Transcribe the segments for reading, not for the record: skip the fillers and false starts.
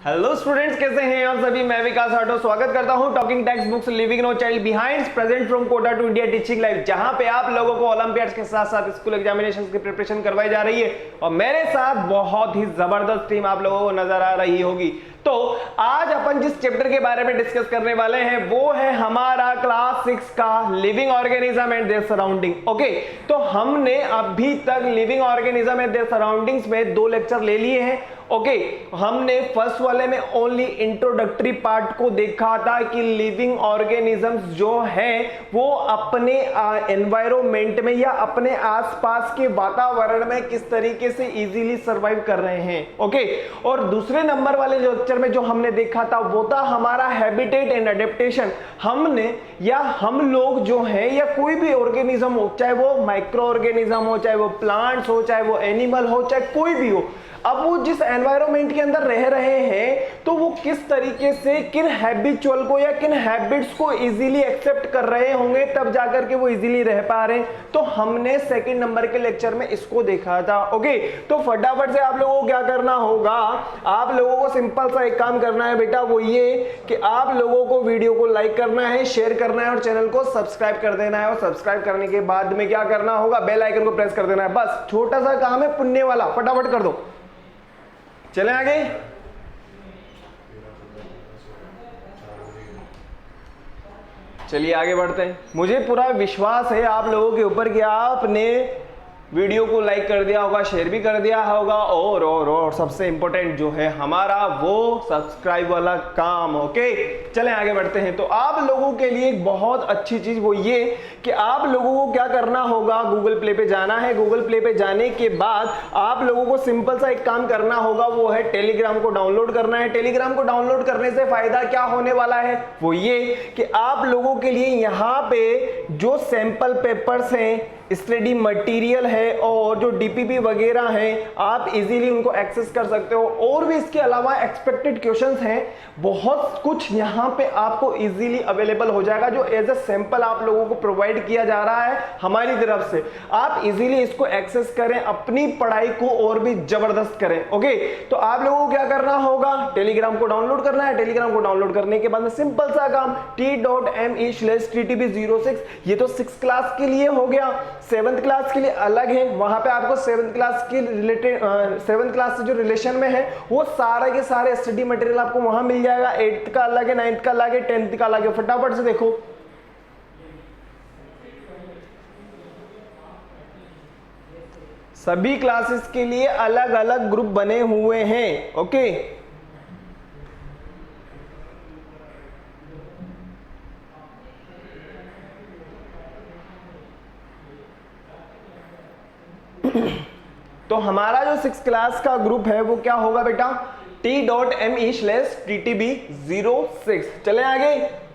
Hello students, कैसे हैं आप सभी। मैं विकास आटो स्वागत करता हूं talking text books living no child behind present from Kota to India teaching life, जहां पे आप लोगों को ओलंपियाड्स के साथ साथ स्कूल एग्जामिनेशंस की प्रिपरेशन करवाई जा रही है और मेरे साथ बहुत ही जबरदस्त टीम आप लोगों को नजर आ रही होगी। तो आज अपन जिस चैप्टर के बारे में डिस्कस करने वाले हैं वो है हमारा क्लास 6 का living organism and their surrounding. Okay, तो हमने अभी तक living organism and their surroundings में 2 लेक्चर ले लिए हैं। ओके, हमने फर्स्ट वाले में ओनली इंट्रोडक्टरी पार्ट को देखा था कि लिविंग ऑर्गेनिजम्स जो हैं वो अपने एनवायरनमेंट में या अपने आसपास के वातावरण में किस तरीके से इजीली सर्वाइव कर रहे हैं। ओके, और दूसरे नंबर वाले लेक्चर में जो हमने देखा था वो था हमारा हैबिटेट एंड अडेप्टेशन। हमने या हम लोग जो हैं या कोई भी ऑर्गेनिज्म हो, चाहे वो माइक्रो ऑर्गेनिज्म हो, चाहे वो प्लांट्स हो, चाहे वो एनिमल हो, चाहे कोई भी हो, अब वो जिस एनवायरनमेंट के अंदर रह रहे हैं तो वो किस तरीके से किन हैबिचुअल को या किन हैबिट्स को इजीली एक्सेप्ट कर रहे होंगे, तब जाकर के वो इजीली रह पा रहे हैं। तो हमने सेकंड नंबर के लेक्चर में इसको देखा था। ओके, तो फटाफट से आप लोगों को क्या करना होगा, आप लोगों को सिंपल सा एक काम करना है बेटा, वो ये कि आप लोगों को वीडियो को लाइक करना है, शेयर करना है और चैनल को सब्सक्राइब कर देना है। और सब्सक्राइब करने के बाद में क्या करना होगा, बेल आइकन को प्रेस कर देना है। बस छोटा सा काम है पुण्य वाला, फटाफट कर दो। चले आगे। चलिए आगे बढ़ते हैं। मुझे पूरा विश्वास है आप लोगों के ऊपर कि आपने वीडियो को लाइक कर दिया होगा, शेयर भी कर दिया होगा और सबसे इंपॉर्टेंट जो है हमारा वो सब्सक्राइब वाला काम। ओके, चलें आगे बढ़ते हैं। तो आप लोगों के लिए एक बहुत अच्छी चीज वो ये कि आप लोगों को क्या करना होगा, गूगल प्ले पे जाना है। गूगल प्ले पे जाने के बाद आप लोगों को सिंपल सा एक काम करना होगा, वो है टेलीग्राम को डाउनलोड करना है। टेलीग्राम को डाउनलोड करने से फायदा क्या होने वाला है, वो ये कि आप लोगों के लिए यहाँ पे जो सैंपल पेपर्स हैं, स्टडी मटेरियल है और जो डीपीपी वगैरह हैं, आप इजीली उनको एक्सेस कर सकते हो। और भी इसके अलावा एक्सपेक्टेड क्वेश्चंस हैं, बहुत कुछ यहाँ पे आपको इजीली अवेलेबल हो जाएगा जो एज अ सैंपल आप लोगों को प्रोवाइड किया जा रहा है हमारी तरफ से। आप इजीली इसको एक्सेस करें, अपनी पढ़ाई को और भी जबरदस्त करें। ओके, तो आप लोगों को क्या करना होगा, टेलीग्राम को डाउनलोड करना है। टेलीग्राम को डाउनलोड करने के बाद में सिंपल सा काम t.me/ttb06, ये तो 6th क्लास के लिए हो गया। 7th क्लास के लिए अलग है, वहां पे आपको 7th क्लास की रिलेटेड 7th क्लास से जो रिलेशन में है वो सारे के सारे स्टडी मटेरियल आपको वहां मिल जाएगा। 8th का अलग है, 9th का अलग है, 10th का अलग है। फटाफट से देखो, सभी क्लासेस के लिए अलग अलग ग्रुप बने हुए हैं। ओके, तो हमारा जो 6th क्लास का ग्रुप है वो क्या होगा बेटा, t.me/ttb06। चले आगे,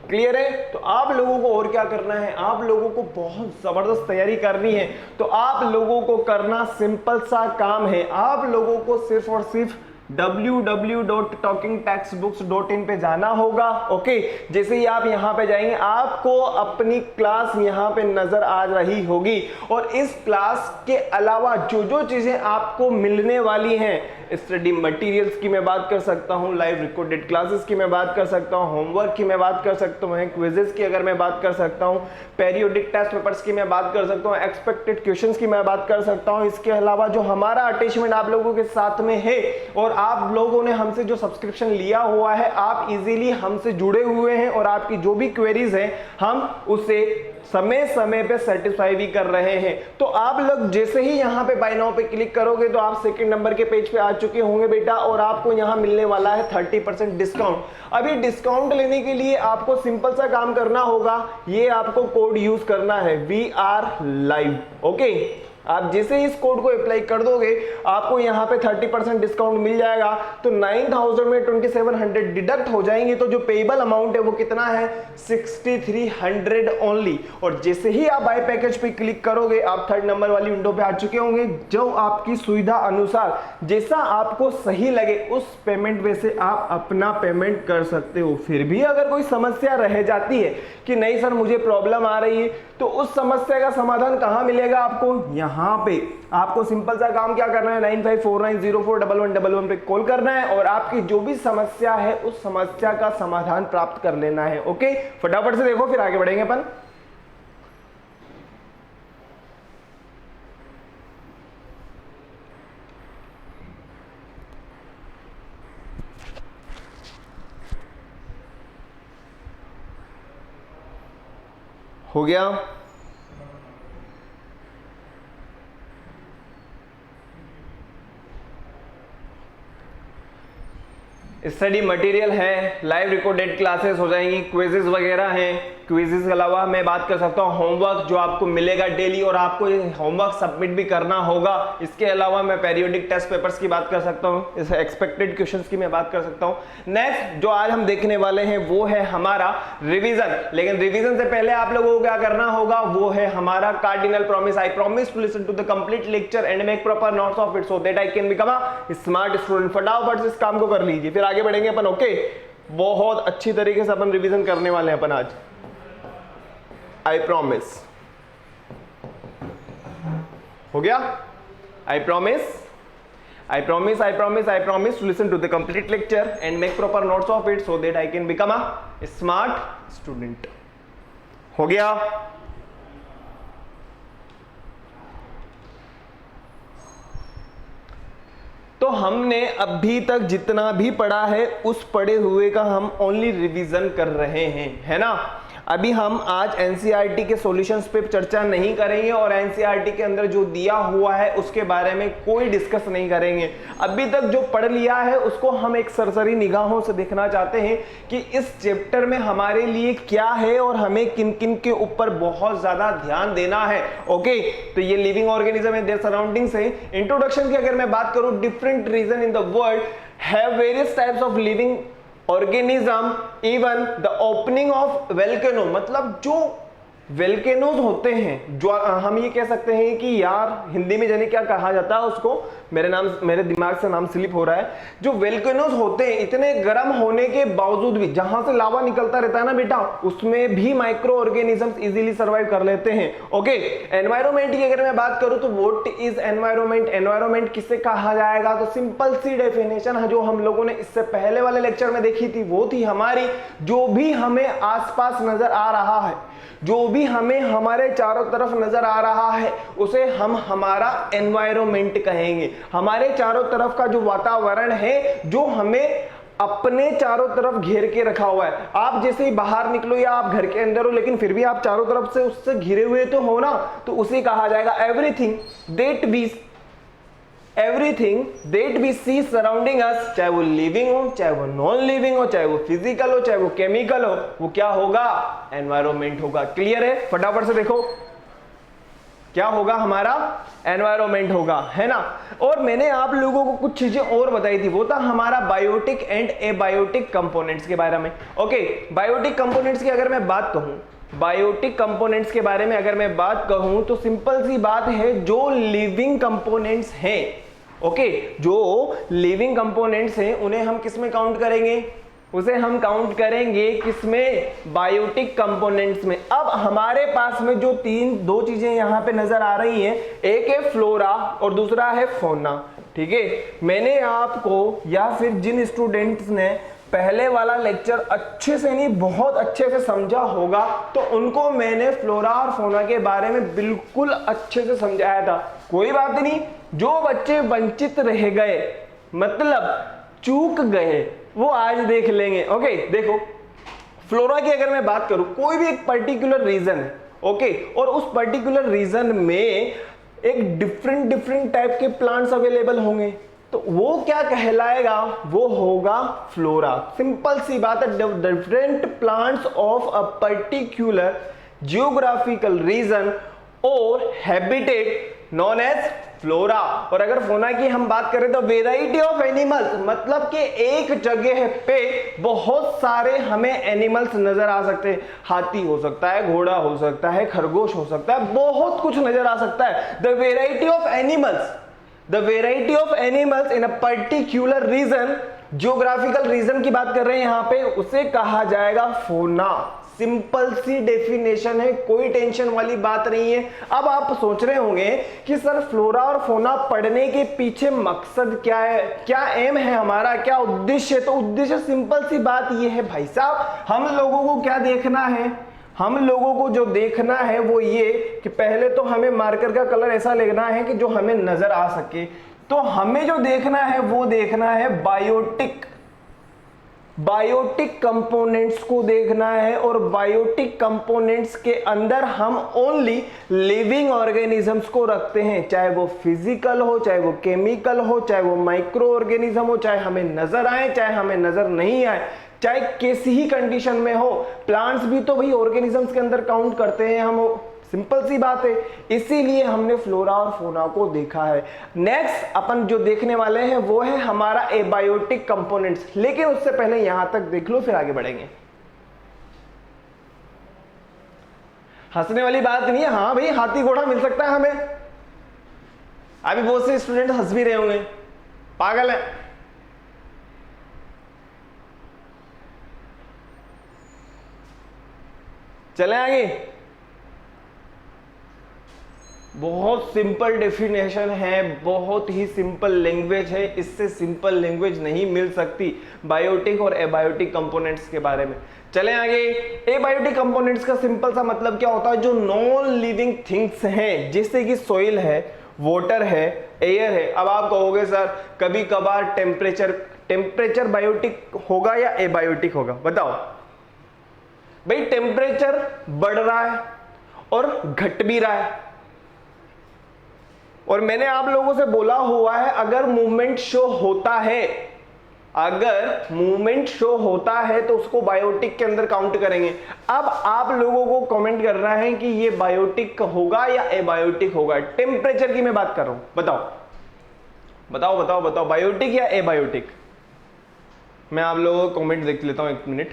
क्लियर है। तो आप लोगों को और क्या करना है, आप लोगों को बहुत जबरदस्त तैयारी करनी है। तो आप लोगों को करना सिंपल सा काम है, आप लोगों को सिर्फ और सिर्फ www.talkingtextbooks.in पे जाना होगा। ओके, जैसे ही आप यहाँ पे जाएंगे आपको अपनी क्लास यहाँ पे नजर आ रही होगी। और इस क्लास के अलावा जो जो चीजें आपको मिलने वाली हैं, स्टडी मटेरियल्स की मैं बात कर सकता हूँ, लाइव रिकॉर्डेड क्लासेस की मैं बात कर सकता हूँ, होमवर्क की मैं बात कर सकता हूँ, क्विजेस की अगर मैं बात कर सकता हूँ, पेरियोडिक टेस्ट पेपर्स की मैं बात कर सकता हूँ, एक्सपेक्टेड क्वेश्चंस की मैं बात कर सकता हूँ। इसके अलावा जो हमारा अटैचमेंट आप लोगों के साथ में है और आप लोगों ने हमसे जो सब्सक्रिप्शन लिया हुआ है, आप इजीली हमसे जुड़े हुए हैं और आपकी जो भी क्वेरीज हैं हम उसे समय समय पे सेटिस्फाई भी कर रहे हैं। तो आप लोग जैसे ही यहाँ पे बाय नाउ पे क्लिक करोगे तो आप 2nd नंबर के पेज पे आ चुके होंगे बेटा, और आपको यहाँ मिलने वाला है 30% डिस्काउंट। अभी डिस्काउंट लेने के लिए आपको सिंपल सा काम करना होगा, ये आपको कोड यूज करना है VR Live। ओके, आप जैसे ही इस कोड को अप्लाई कर दोगे आपको यहाँ पे 30% डिस्काउंट मिल जाएगा। तो 9000 में 2700 डिडक्ट हो जाएंगे, तो जो पेबल अमाउंट है वो कितना है, 6300 ओनली। और जैसे ही आप बाय पैकेज पे क्लिक करोगे आप 3rd नंबर वाली विंडो पे आ चुके होंगे। जो आपकी सुविधा अनुसार जैसा आपको सही लगे उस पेमेंट वे से आप अपना पेमेंट कर सकते हो। फिर भी अगर कोई समस्या रह जाती है कि नहीं सर मुझे प्रॉब्लम आ रही है, तो उस समस्या का समाधान कहाँ मिलेगा आपको, यहाँ यहाँ पे आपको सिंपल सा काम क्या करना है, 9549041111 पे कॉल करना है और आपकी जो भी समस्या है उस समस्या का समाधान प्राप्त कर लेना है। ओके, फटाफट से देखो फिर आगे बढ़ेंगे अपन। हो गया? स्टडी मटेरियल है, लाइव रिकॉर्डेड क्लासेस हो जाएंगी, क्विजेस वगैरह हैं। क्विजेस के अलावा मैं बात कर सकता हूँ होमवर्क जो आपको मिलेगा डेली और आपको ये होमवर्क सबमिट भी करना होगा। इसके अलावा मैं पेरियोडिक टेस्ट पेपर्स की बात कर सकता हूँ, इस एक्सपेक्टेड क्वेश्चंस की मैं बात कर सकता हूँ। नेक्स्ट जो आज हम देखने वाले हैं वो है हमारा रिवीजन, लेकिन रिवीजन से पहले आप लोगों को क्या करना होगा वो है हमारा cardinal promise. I promise to listen to the complete lecture and make proper notes of it so that I can become a smart student. फटाफट से इस काम को कर लीजिए, फिर आगे बढ़ेंगे अपन। ओके, बहुत अच्छी तरीके से अपन रिवीजन करने वाले हैं अपन आज। आई प्रॉमिस हो गया? I promise, I promise, I promise, I promise to listen to the complete lecture and make proper notes of it so that I can become a smart student. हो गया? तो हमने अभी तक जितना भी पढ़ा है उस पढ़े हुए का हम ओनली रिवीजन कर रहे हैं, है ना। अभी हम आज एनसीईआरटी के सॉल्यूशंस पे चर्चा नहीं करेंगे और एनसीईआरटी के अंदर जो दिया हुआ है उसके बारे में कोई डिस्कस नहीं करेंगे। अभी तक जो पढ़ लिया है उसको हम एक सरसरी निगाहों से देखना चाहते हैं कि इस चैप्टर में हमारे लिए क्या है और हमें किन किन के ऊपर बहुत ज्यादा ध्यान देना है। ओके, तो ये living organism and their surroundings है। इंट्रोडक्शन की अगर मैं बात करूं, different region in the world have various types of living organism, even the opening of volcano, मतलब जो वेल्केनोज होते हैं, जो हम ये कह सकते हैं कि यार हिंदी में जाने क्या कहा जाता है उसको, मेरे दिमाग से नाम स्लिप हो रहा है। जो वेल्केनोज होते हैं इतने गर्म होने के बावजूद भी, जहां से लावा निकलता रहता है ना बेटा, उसमें भी माइक्रो ऑर्गेनिजम्स इजीली सर्वाइव कर लेते हैं। ओके, एनवायरमेंट की अगर मैं बात करूं तो व्हाट इज एनवायरमेंट, एनवायरमेंट किसे कहा जाएगा, तो सिंपल सी डेफिनेशन है जो हम लोगों ने इससे पहले वाले लेक्चर में देखी थी, वो थी हमारी जो भी हमें आसपास नजर आ रहा है, जो भी हमें हमारे चारों तरफ नजर आ रहा है उसे हम हमारा एनवायरमेंट कहेंगे। हमारे चारों तरफ का जो वातावरण है जो हमें अपने चारों तरफ घेर के रखा हुआ है। आप जैसे ही बाहर निकलो या आप घर के अंदर हो लेकिन फिर भी आप चारों तरफ से उससे घिरे हुए तो हो ना, तो उसे कहा जाएगा everything that we see surrounding us, चाहे वो लिविंग हो, चाहे वो नॉन लिविंग हो, चाहे वो फिजिकल हो, चाहे वो केमिकल हो, वो क्या होगा, एनवायरमेंट होगा। क्लियर है? फटाफट से देखो क्या होगा, हमारा एनवायरमेंट होगा, है ना। और मैंने आप लोगों को कुछ चीजें और बताई थी, वो था हमारा बायोटिक एंड एबायोटिक कंपोनेंट्स के बारे में। ओके, बायोटिक कंपोनेंट्स की अगर मैं बात कहूं, बायोटिक कंपोनेंट्स के बारे में अगर मैं बात कहूं तो सिंपल सी बात है, जो लिविंग कंपोनेंट्स हैं, ओके, जो लिविंग कंपोनेंट्स हैं उन्हें हम किस में काउंट करेंगे, उसे हम काउंट करेंगे किसमें, बायोटिक कंपोनेंट्स में। अब हमारे पास में जो दो चीजें यहां पे नजर आ रही हैं, एक है फ्लोरा और दूसरा है फौना। ठीक है, मैंने आपको या फिर जिन स्टूडेंट्स ने पहले वाला लेक्चर अच्छे से नहीं बहुत अच्छे से समझा होगा तो उनको मैंने फ्लोरा और फौना के बारे में बिल्कुल अच्छे से समझाया था। कोई बात नहीं, जो बच्चे वंचित रह गए मतलब चूक गए वो आज देख लेंगे। ओके, देखो फ्लोरा की अगर मैं बात करूं, कोई भी एक पर्टिकुलर रीजन है, ओके, और उस पर्टिकुलर रीजन में एक डिफरेंट टाइप के प्लांट्स अवेलेबल होंगे, तो वो क्या कहलाएगा, वो होगा फ्लोरा। सिंपल सी बात है, different plants of a particular geographical region और हैबिटेट नॉन एज फ्लोरा। और अगर फौना की हम बात करें तो वेराइटी ऑफ एनिमल्स, मतलब कि एक जगह पे बहुत सारे हमें एनिमल्स नजर आ सकते हैं। हाथी हो सकता है, घोड़ा हो सकता है, खरगोश हो सकता है, बहुत कुछ नजर आ सकता है। The variety of animals in a particular region, geographical region की बात कर रहे हैं यहां पे, उसे कहा जाएगा फौना। सिंपल सी डेफिनेशन है, कोई टेंशन वाली बात नहीं है। अब आप सोच रहे होंगे कि सर फ्लोरा और फौना पढ़ने के पीछे मकसद क्या है, क्या एम है हमारा, क्या उद्देश्य है? तो उद्देश्य सिंपल सी बात यह है भाई साहब, हम लोगों को क्या देखना है, हम लोगों को जो देखना है वो ये कि पहले तो हमें मार्कर का कलर ऐसा लेना है कि जो हमें नजर आ सके। तो हमें जो देखना है वो देखना है बायोटिक कंपोनेंट्स को देखना है, और बायोटिक कंपोनेंट्स के अंदर हम ओनली लिविंग ऑर्गेनिजम्स को रखते हैं, चाहे वो फिजिकल हो, चाहे वो केमिकल हो, चाहे वो माइक्रो ऑर्गेनिज्म हो, चाहे हमें नजर आए चाहे हमें नजर नहीं आए, चाहे किसी ही कंडीशन में हो। प्लांट्स भी तो भाई ऑर्गेनिजम्स के अंदर काउंट करते हैं हम, सिंपल सी बात है। इसीलिए हमने फ्लोरा और फौना को देखा है। नेक्स्ट अपन जो देखने वाले हैं वो है हमारा एबायोटिक कंपोनेंट्स, लेकिन उससे पहले यहां तक देख लो फिर आगे बढ़ेंगे। हंसने वाली बात नहीं है, हाँ भाई हाथी घोड़ा मिल सकता है हमें। अभी बहुत से स्टूडेंट हंस भी रहे होंगे, पागल है। चले आगे। बहुत सिंपल डेफिनेशन है, बहुत ही सिंपल लैंग्वेज है, इससे सिंपल लैंग्वेज नहीं मिल सकती बायोटिक और एबायोटिक कंपोनेंट्स के बारे में। चलें आगे। एबायोटिक कंपोनेंट्स का सिंपल सा मतलब क्या होता है, जो नॉन लिविंग थिंग्स हैं, जैसे कि सॉइल है, वाटर है, एयर है। अब आप कहोगे सर कभी कभार टेम्परेचर बायोटिक होगा या एबायोटिक होगा, बताओ भाई। टेम्परेचर बढ़ रहा है और घट भी रहा है, और मैंने आप लोगों से बोला हुआ है अगर मूवमेंट शो होता है तो उसको बायोटिक के अंदर काउंट करेंगे। अब आप लोगों को कमेंट करना है कि ये बायोटिक होगा या एबायोटिक होगा। टेम्परेचर की मैं बात कर रहा हूं, बताओ बायोटिक या एबायोटिक। मैं आप लोगों को कमेंट देख लेता हूं, एक मिनट।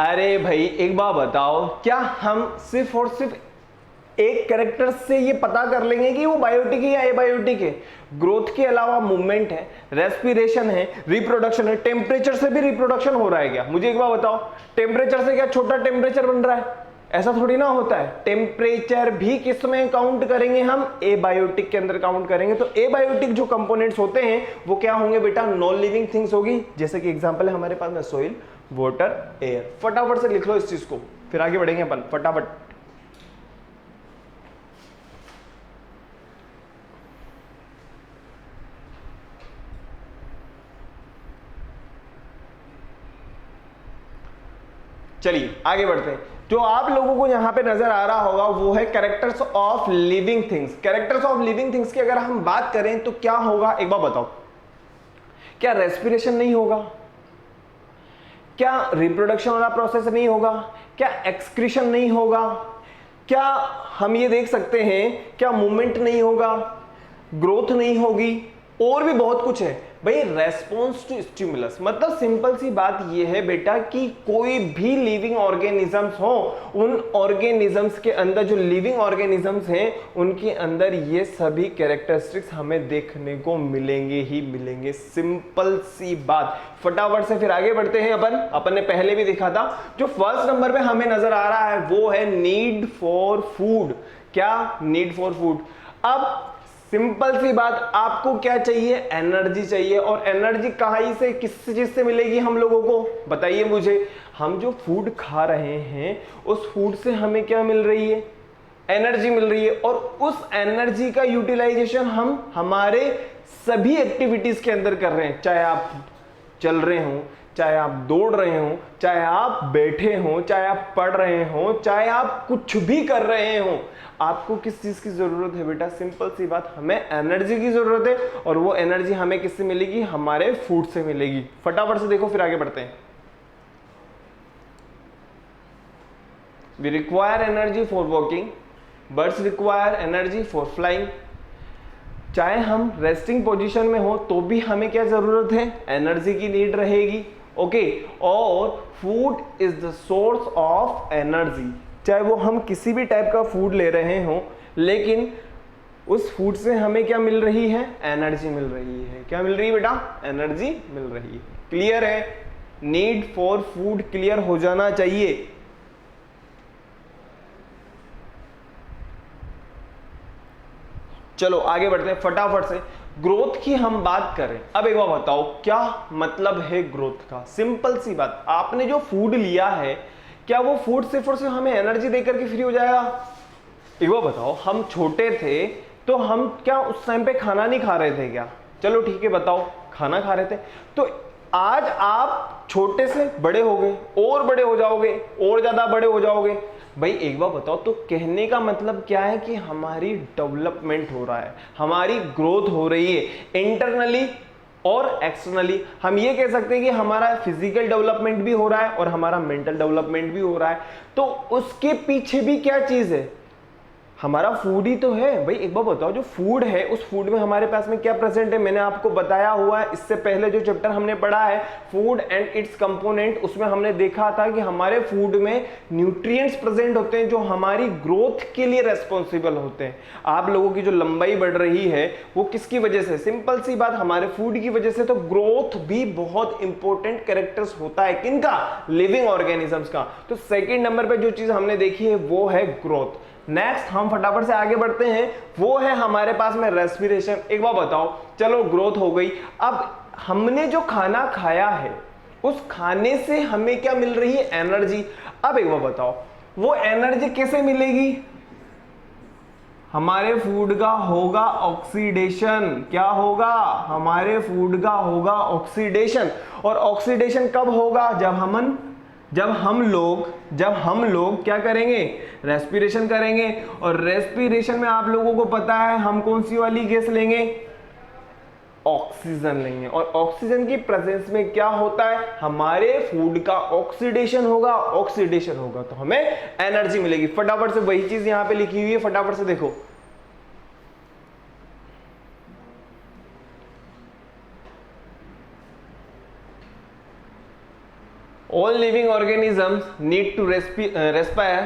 अरे भाई एक बात बताओ, क्या हम सिर्फ और सिर्फ एक कैरेक्टर से ये पता कर लेंगे कि वो बायोटिक है या एबायोटिक है? ग्रोथ के अलावा मूवमेंट है, रेस्पिरेशन है, रिप्रोडक्शन है। टेम्परेचर से भी रिप्रोडक्शन हो रहा है क्या? मुझे एक बात बताओ, टेम्परेचर से क्या छोटा टेम्परेचर बन रहा है? ऐसा थोड़ी ना होता है। टेम्परेचर भी किस में काउंट करेंगे हम? एबायोटिक के अंदर काउंट करेंगे। तो एबायोटिक जो कंपोनेंट्स होते हैं वो क्या होंगे बेटा? नॉन लिविंग थिंग्स होगी, जैसे कि एग्जांपल है हमारे पास में सोइल, वाटर, एयर। फटाफट से लिख लो इस चीज को, फिर आगे बढ़ेंगे अपन फटाफट। चलिए आगे बढ़ते हैं। जो आप लोगों को यहां पे नजर आ रहा होगा वो है characters of living things. Characters of living things की अगर हम बात करें तो क्या होगा, एक बार बताओ। क्या रेस्पिरेशन नहीं होगा? क्या रिप्रोडक्शन वाला प्रोसेस नहीं होगा? क्या एक्सक्रीशन नहीं होगा? क्या हम ये देख सकते हैं क्या मूवमेंट नहीं होगा, ग्रोथ नहीं होगी, और भी बहुत कुछ है भाई। रेस्पॉन्स टू स्टिमुलस, मतलब सिंपल सी बात यह है बेटा कि कोई भी लिविंग ऑर्गेनिजम्स हो, उन ऑर्गेनिजम्स के अंदर जो लिविंग ऑर्गेनिजम्स हैं उनके अंदर ये सभी कैरेक्टरिस्टिक्स हमें देखने को मिलेंगे ही मिलेंगे। सिंपल सी बात। फटाफट से फिर आगे बढ़ते हैं। अपन ने पहले भी देखा था, जो फर्स्ट नंबर पे हमें नजर आ रहा है वो है नीड फॉर फूड। क्या? Need for food. अब सिंपल सी बात, आपको क्या चाहिए? एनर्जी चाहिए। और एनर्जी कहां से, किस चीज से मिलेगी हम लोगों को? बताइए मुझे। हम जो फूड खा रहे हैं उस फूड से हमें क्या मिल रही है? एनर्जी मिल रही है। और उस एनर्जी का यूटिलाइजेशन हम हमारे सभी एक्टिविटीज के अंदर कर रहे हैं, चाहे आप चल रहे हो, चाहे आप दौड़ रहे हो, चाहे आप बैठे हो, चाहे आप पढ़ रहे हो, चाहे आप कुछ भी कर रहे हो। आपको किस चीज की जरूरत है बेटा? सिंपल सी बात, हमें एनर्जी की जरूरत है। और वो एनर्जी हमें किससे मिलेगी? हमारे फूड से मिलेगी। फटाफट से देखो फिर आगे बढ़ते हैं। We require energy for walking, birds require energy for flying. चाहे हम रेस्टिंग पोजीशन में हो तो भी हमें क्या जरूरत है? एनर्जी की नीड रहेगी। ओके। और food is the source of energy. चाहे वो हम किसी भी टाइप का फूड ले रहे हो, लेकिन उस फूड से हमें क्या मिल रही है? एनर्जी मिल रही है। क्या मिल रही है बेटा? एनर्जी मिल रही है। क्लियर है? नीड फॉर फूड क्लियर हो जाना चाहिए। चलो आगे बढ़ते हैं फटाफट से। ग्रोथ की हम बात करें, अब एक बार बताओ क्या मतलब है ग्रोथ का? सिंपल सी बात, आपने जो फूड लिया है क्या वो फूड सिर्फ और सिर्फ हमें एनर्जी देकर के फ्री हो जाएगा? एक बार बताओ, हम छोटे थे तो हम क्या उस टाइम पे खाना नहीं खा रहे थे क्या? चलो ठीक है, बताओ, खाना खा रहे थे। तो आज आप छोटे से बड़े हो गए, और बड़े हो जाओगे, और ज्यादा बड़े हो जाओगे। भाई एक बार बताओ, तो कहने का मतलब क्या है कि हमारी डेवलपमेंट हो रहा है, हमारी ग्रोथ हो रही है इंटरनली और एक्सटर्नली। हम ये कह सकते हैं कि हमारा फिजिकल डेवलपमेंट भी हो रहा है और हमारा मेंटल डेवलपमेंट भी हो रहा है। तो उसके पीछे भी क्या चीज है? हमारा फूड ही तो है। भाई एक बार बताओ, जो फूड है उस फूड में हमारे पास में क्या प्रेजेंट है? मैंने आपको बताया हुआ है, इससे पहले जो चैप्टर हमने पढ़ा है फूड एंड इट्स कंपोनेंट, उसमें हमने देखा था कि हमारे फूड में न्यूट्रिएंट्स प्रेजेंट होते हैं जो हमारी ग्रोथ के लिए रेस्पॉन्सिबल होते हैं। आप लोगों की जो लंबाई बढ़ रही है वो किसकी वजह से? सिंपल सी बात, हमारे फूड की वजह से। तो ग्रोथ भी बहुत इंपॉर्टेंट कैरेक्टर्स होता है किनका? लिविंग ऑर्गेनिजम्स का। तो सेकेंड नंबर पे जो चीज हमने देखी है वो है ग्रोथ। नेक्स्ट हम फटाफट से आगे बढ़ते हैं, वो है हमारे पास में रेस्पिरेशन। एक बार बताओ, चलो ग्रोथ हो गई, अब हमने जो खाना खाया है उस खाने से हमें क्या मिल रही है? एनर्जी। अब एक बार बताओ, वो एनर्जी कैसे मिलेगी? हमारे फूड का होगा ऑक्सीडेशन। क्या होगा? हमारे फूड का होगा ऑक्सीडेशन। और ऑक्सीडेशन कब होगा? जब हम लोग क्या करेंगे? रेस्पिरेशन करेंगे। और रेस्पिरेशन में आप लोगों को पता है हम कौन सी वाली गैस लेंगे? ऑक्सीजन लेंगे। और ऑक्सीजन की प्रेजेंस में क्या होता है? हमारे फूड का ऑक्सीडेशन होगा। ऑक्सीडेशन होगा तो हमें एनर्जी मिलेगी। फटाफट से वही चीज यहां पे लिखी हुई है, फटाफट से देखो। All living organisms need to respire.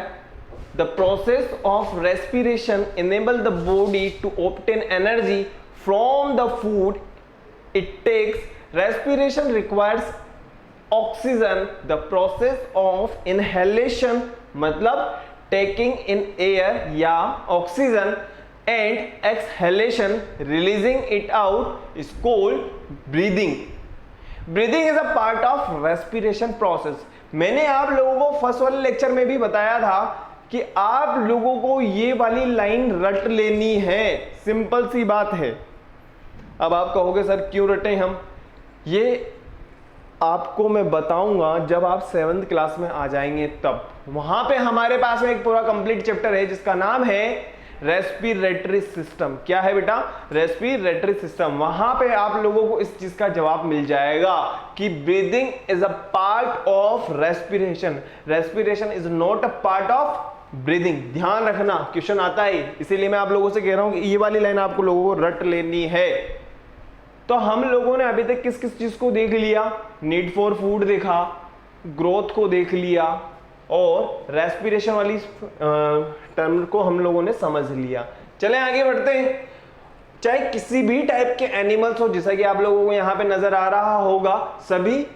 The process of respiration enables the body to obtain energy from the food it takes. Respiration requires oxygen. The process of inhalation मतलब taking in air या oxygen and exhalation releasing it out is called breathing. Breathing is a part of respiration process. मैंने आप लोगों को first वाले lecture में भी बताया था कि आप लोगों को ये वाली लाइन रट लेनी है। सिंपल सी बात है। अब आप कहोगे सर क्यों रटे हम? ये आपको मैं बताऊंगा जब आप 7th क्लास में आ जाएंगे तब। वहां पे हमारे पास में एक पूरा कंप्लीट चैप्टर है जिसका नाम है रेस्पिरेटरी सिस्टम। क्या है बेटा? Respiratory system. वहां पे आप लोगों को इस चीज का जवाब मिल जाएगा कि breathing is a part of respiration. Respiration is not a part of breathing. ध्यान रखना, क्वेश्चन आता है, इसीलिए मैं आप लोगों से कह रहा हूं कि ये वाली लाइन आपको लोगों को रट लेनी है। तो हम लोगों ने अभी तक किस किस चीज को देख लिया? नीड फॉर फूड देखा, ग्रोथ को देख लिया और रेस्पिरेशन वाली टर्म को हम लोगों ने समझ लिया। चलें आगे बढ़ते हैं। चाहे किसी भी टाइप के एनिमल्स हो, जैसा कि आप लोगों को यहाँ पे नजर आ रहा होगा, सभी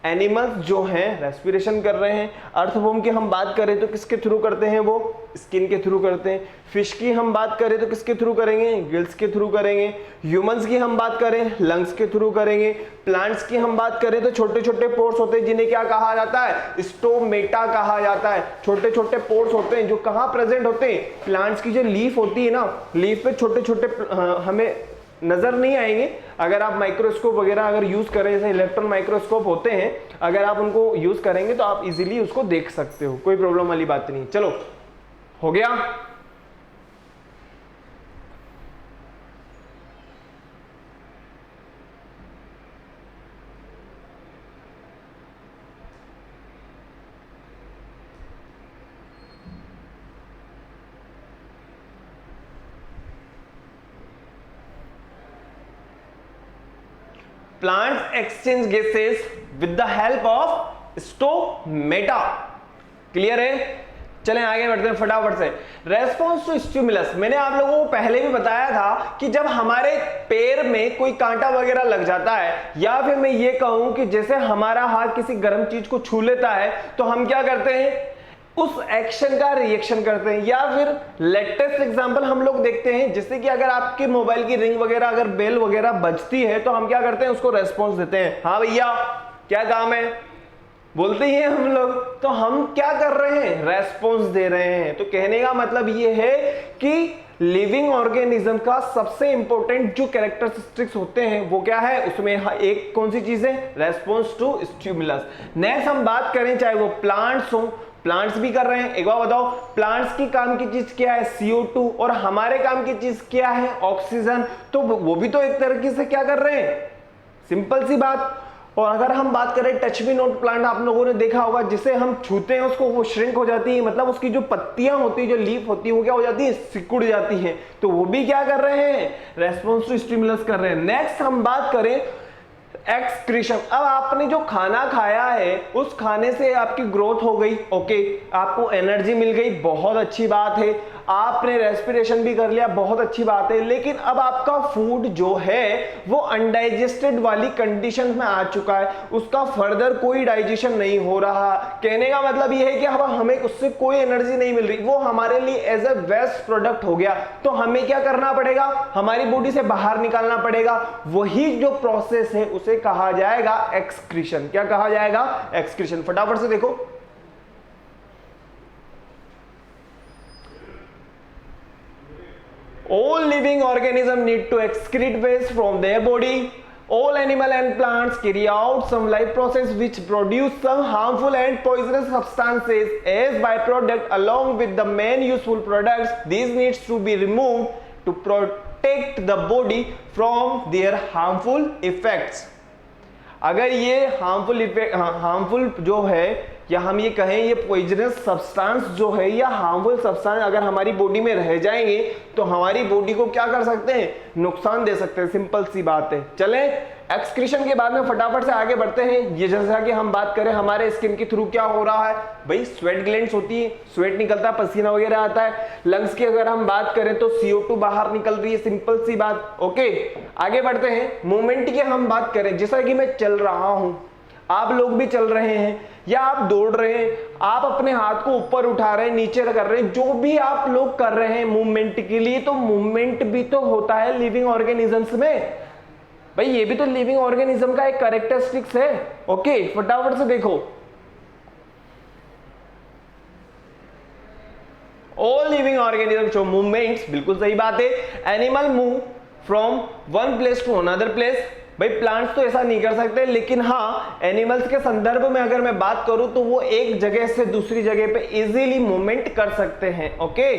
एनिमल्स जो हैं रेस्पिरेशन कर रहे हैं। अर्थवॉर्म की हम बात करें तो किसके थ्रू करते हैं? वो स्किन के थ्रू करते हैं। फिश की हम बात करें तो किसके थ्रू करेंगे? गिल्स के थ्रू करेंगे। ह्यूमंस की हम बात करें लंग्स के थ्रू करेंगे। प्लांट्स की हम बात करें तो छोटे छोटे पोर्स होते हैं जिन्हें क्या कहा जाता है? स्टोमेटा कहा जाता है। छोटे छोटे पोर्स होते हैं जो कहाँ प्रेजेंट होते हैं? प्लांट्स की जो लीफ होती है ना, लीफ पे छोटे छोटे हमें नजर नहीं आएंगे। अगर आप माइक्रोस्कोप वगैरह अगर यूज करें, जैसे इलेक्ट्रॉन माइक्रोस्कोप होते हैं, अगर आप उनको यूज करेंगे तो आप इजीली उसको देख सकते हो, कोई प्रॉब्लम वाली बात नहीं। चलो हो गया। Plants exchange gases with the help of stomata. Clear है? चलें आगे बढ़ते हैं फटाफट से। रेस्पॉन्स टू स्टिमुलस, मैंने आप लोगों को पहले भी बताया था कि जब हमारे पैर में कोई कांटा वगैरह लग जाता है, या फिर मैं ये कहूं कि जैसे हमारा हाथ किसी गर्म चीज को छू लेता है, तो हम क्या करते हैं, उस एक्शन का रिएक्शन करते हैं। या फिर लेटेस्ट एग्जांपल हम लोग देखते हैं, जैसे कि अगर आपके मोबाइल की रिंग वगैरह, अगर बेल वगैरह बजती है, तो हम क्या करते हैं, उसको रेस्पॉन्स देते हैं, हाँ भैया क्या काम है, बोलते ही हैं हम लोग। तो हम क्या कर रहे हैं, रेस्पॉन्स दे रहे हैं। तो कहने का मतलब ये है कि लिविंग ऑर्गेनिज्म का सबसे इंपॉर्टेंट जो कैरेक्टरिस्टिक्स होते हैं वो क्या है, उसमें एक कौन सी चीज है, रेस्पॉन्स टू स्टिमुलस। नेक्स्ट हम बात करें, चाहे वो प्लांट्स हो, प्लांट्स भी कर रहे हैं। एक बार बताओ, प्लांट्स की काम की चीज क्या है, CO2, और हमारे काम की चीज क्या है, ऑक्सीजन। तो वो भी तो एक तरीके से क्या कर रहे हैं, सिंपल सी बात। और अगर हम बात करें टच मी नॉट प्लांट, आप लोगों ने देखा होगा, जिसे हम छूते हैं उसको वो श्रिंक हो जाती है, मतलब उसकी जो पत्तियां होती है, जो लीफ होती है, वो क्या हो जाती है, सिकुड़ जाती है। तो वो भी क्या कर रहे हैं, रेस्पॉन्स टू स्टिमुलस कर रहे हैं। नेक्स्ट हम बात करें एक्सक्रीशन। अब आपने जो खाना खाया है, उस खाने से आपकी ग्रोथ हो गई, ओके, आपको एनर्जी मिल गई, बहुत अच्छी बात है। आपने रेस्पिरेशन भी कर लिया, बहुत अच्छी बात है। लेकिन अब आपका फूड जो है वो अनडाइजेस्टेड वाली कंडीशन में आ चुका है, उसका फर्दर कोई डाइजेशन नहीं हो रहा। कहने का मतलब ये है कि अब हमें उससे कोई एनर्जी नहीं मिल रही, वो हमारे लिए एज ए वेस्ट प्रोडक्ट हो गया। तो हमें क्या करना पड़ेगा, हमारी बॉडी से बाहर निकालना पड़ेगा। वही जो प्रोसेस है उसे कहा जाएगा एक्सक्रीशन। क्या कहा जाएगा, एक्सक्रीशन। फटाफट से देखो, all living organisms need to excrete waste from their body. All animal and plants carry out some life process which produce some harmful and poisonous substances as byproduct along with the main useful products. These needs to be removed to protect the body from their harmful effects. अगर ये harmful जो है, या हम ये कहें ये poisonous substance जो है, या हार्मफुल सब्सटेंस अगर हमारी बॉडी में रह जाएंगे तो हमारी बॉडी को क्या कर सकते हैं, नुकसान दे सकते हैं। सिंपल सी बात है। चलें एक्सक्रीशन के बाद में फटाफट से आगे बढ़ते हैं। ये जैसा कि हम बात करें हमारे स्किन के थ्रू क्या हो रहा है, भाई स्वेट ग्लैंड्स होती है, स्वेट निकलता है, पसीना वगैरह आता है। लंग्स की अगर हम बात करें तो CO2 बाहर निकल रही है, सिंपल सी बात। ओके, आगे बढ़ते हैं। मूवमेंट की हम बात करें, जैसा कि मैं चल रहा हूं, आप लोग भी चल रहे हैं, या आप दौड़ रहे हैं, आप अपने हाथ को ऊपर उठा रहे हैं, नीचे कर रहे हैं, जो भी आप लोग कर रहे हैं मूवमेंट के लिए, तो मूवमेंट भी तो होता है लिविंग ऑर्गेनिजम्स में। भाई ये भी तो लिविंग ऑर्गेनिज्म का एक कैरेक्टरिस्टिक्स है। ओके, फटाफट से देखो, all living organism show movements, बिल्कुल सही बात है। Animal move from one place to another place. भाई प्लांट्स तो ऐसा नहीं कर सकते, लेकिन हाँ एनिमल्स के संदर्भ में अगर मैं बात करूं तो वो एक जगह से दूसरी जगह पे इजीली मूवमेंट कर सकते हैं। ओके,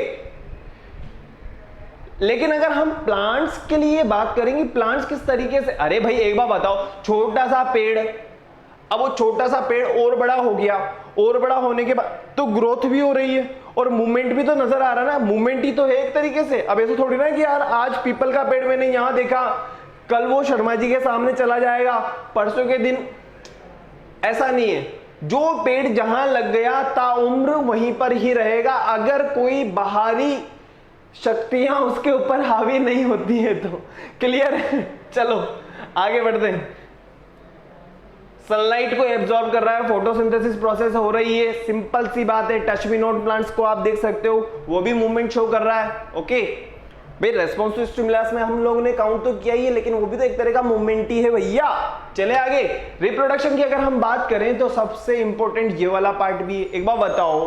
लेकिन अगर हम प्लांट्स के लिए बात करेंगे, प्लांट्स किस तरीके से, अरे भाई एक बार बताओ, छोटा सा पेड़, अब वो छोटा सा पेड़ और बड़ा हो गया, और बड़ा होने के बाद तो ग्रोथ भी हो रही है और मूवमेंट भी तो नजर आ रहा है ना, मूवमेंट ही तो है एक तरीके से। अब ऐसे थोड़ी ना कि यार आज पीपल का पेड़ मैंने यहां देखा, कल वो शर्मा जी के सामने चला जाएगा, परसों के दिन, ऐसा नहीं है। जो पेड़ जहां लग गया ताउम्र वहीं पर ही रहेगा, अगर कोई बाहरी शक्तियां उसके ऊपर हावी नहीं होती है तो। क्लियर है? चलो आगे बढ़ते हैं। सनलाइट को एब्जॉर्ब कर रहा है, फोटोसिंथेसिस प्रोसेस हो रही है, सिंपल सी बात है। टच मी नॉट प्लांट्स को आप देख सकते हो, वो भी मूवमेंट शो कर रहा है। ओके भाई, रेस्पॉन्स टू स्टिमुलस में हम लोगों ने काउंट तो किया ही है, लेकिन वो भी तो एक तरह का मूवमेंट ही है भैया। चले आगे, रिप्रोडक्शन की अगर हम बात करें तो सबसे इंपॉर्टेंट ये वाला पार्ट भी है। एक बार बताओ,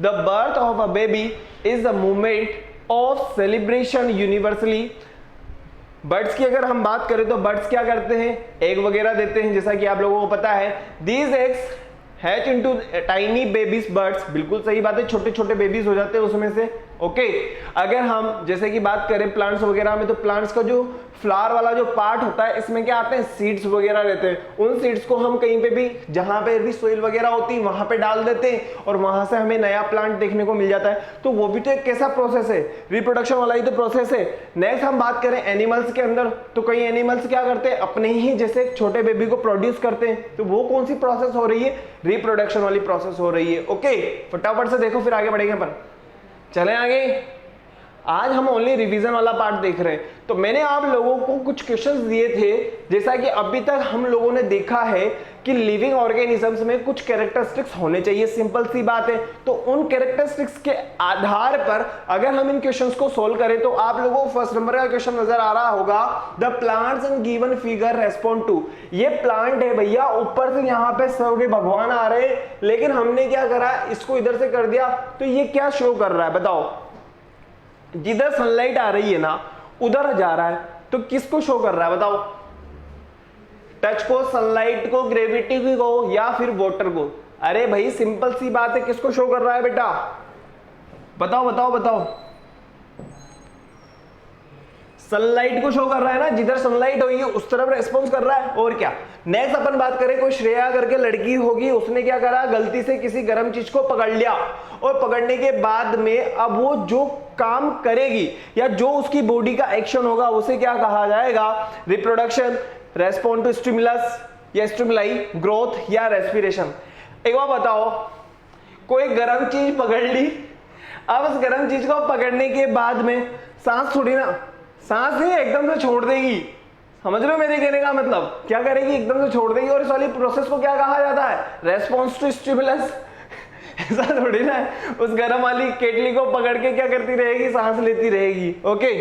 the birth of a baby is the movement of celebration universally. Birds की अगर हम बात करें तो बर्ड्स क्या करते हैं, एग वगैरह देते हैं, जैसा कि आप लोगों को पता है। These eggs hatch into tiny babies birds, बिल्कुल सही बात है, छोटे छोटे बेबीज हो जाते हैं उसमें से। ओके अगर हम जैसे कि बात करें प्लांट्स वगैरह में, तो प्लांट्स का जो फ्लावर वाला जो पार्ट होता है, इसमें क्या आते हैं, सीड्स वगैरह रहते हैं। उन सीड्स को हम कहीं पे भी, जहां पे भी सोइल वगैरह होती है, वहां पे डाल देते हैं और वहां से हमें नया प्लांट देखने को मिल जाता है। तो वो भी तो एक कैसा प्रोसेस है, रिप्रोडक्शन वाला ही तो प्रोसेस है। नेक्स्ट हम बात करें एनिमल्स के अंदर, तो कई एनिमल्स क्या करते हैं, अपने ही जैसे छोटे बेबी को प्रोड्यूस करते हैं। तो वो कौन सी प्रोसेस हो रही है, रिप्रोडक्शन वाली प्रोसेस हो रही है। ओके फटाफट से देखो, फिर आगे बढ़ेंगे अपन। चलें आगे। आज हम ओनली रिवीजन वाला पार्ट देख रहे हैं। तो मैंने आप लोगों को कुछ क्वेश्चंस दिए थे, जैसा कि अभी तक हम लोगों ने देखा है कि लिविंग ऑर्गेनिजम्स में कुछ कैरेक्टरिस्टिक्स होने चाहिए, सिंपल सी बात है। तो उन कैरेक्टरिस्टिक्स के आधार पर अगर हम इन क्वेश्चंस को सोल्व करें, तो आप लोगों को फर्स्ट नंबर का क्वेश्चन नजर आ रहा होगा, the plants in given figure respond to. ये प्लांट है भैया, ऊपर से यहाँ पे सूर्य भगवान आ रहे हैं, लेकिन हमने क्या करा, इसको इधर से कर दिया। तो ये क्या शो कर रहा है बताओ, जिधर सनलाइट आ रही है ना, उधर जा रहा है। तो किसको शो कर रहा है बताओ, टच को, सनलाइट को, ग्रेविटी को, या फिर वाटर को? अरे भाई सिंपल सी बात है, किसको शो कर रहा है बेटा, बताओ बताओ बताओ। सनलाइट को शो कर रहा है ना, जिधर सनलाइट होगी उस तरफ रेस्पॉन्स कर रहा है, और क्या। नेक्स्ट अपन बात करें, कोई श्रेया करके लड़की होगी, उसने क्या करा, गलती से किसी गर्म चीज को पकड़ लिया, और पकड़ने के बाद में अब वो जो काम करेगी या जो उसकी बॉडी का एक्शन होगा, उसे क्या कहा जाएगा, रिप्रोडक्शन, रेस्पॉन्ड टू स्टिमुलस या स्टिमुलाई, ग्रोथ या रेस्पिरेशन। एक बार बताओ, कोई गर्म चीज पकड़ ली, अब उस गर्म चीज को पकड़ने के बाद में सांस थोड़ी ना, सांस ही एकदम से छोड़ देगी, समझ रहे हो मेरे कहने का मतलब, क्या करेगी, एकदम से छोड़ देगी। और इस वाली प्रोसेस को क्या कहा जाता है, रेस्पॉन्स टू स्टिमुलस। ऐसा थोड़ी ना है, उस गर्म वाली केटली को पकड़ के क्या करती रहेगी, सांस लेती रहेगी। ओके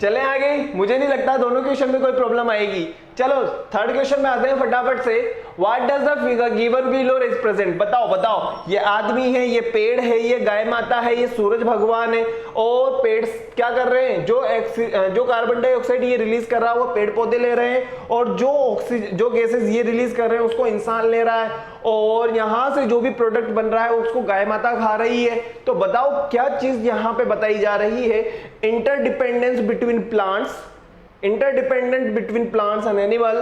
चलें आगे, मुझे नहीं लगता दोनों क्वेश्चन में कोई प्रॉब्लम आएगी। चलो थर्ड क्वेश्चन में आते हैं फटाफट से। What does the figure given below is present, बताओ बताओ। ये आदमी है, ये पेड़ है, ये गाय माता है, ये सूरज भगवान है, और पेड़ क्या कर रहे हैं, जो कार्बन डाइऑक्साइड ये रिलीज कर रहा है वो पेड़ पौधे ले रहे हैं, और जो गैसेस ये रिलीज कर रहे हैं उसको इंसान ले रहा है, और यहां से जो भी प्रोडक्ट बन रहा है उसको गाय माता खा रही है। तो बताओ क्या चीज यहां पे बताई जा रही है, interdependence between plants, interdependent between plants and animal,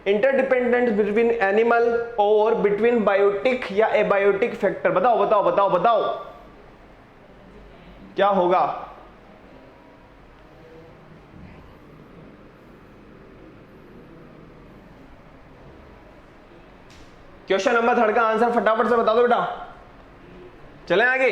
interdependence between animal और between biotic या abiotic factor। बताओ बताओ बताओ बताओ क्या होगा। क्वेश्चन नंबर थर्ड का आंसर फटाफट से बता दो बेटा, चलें आगे।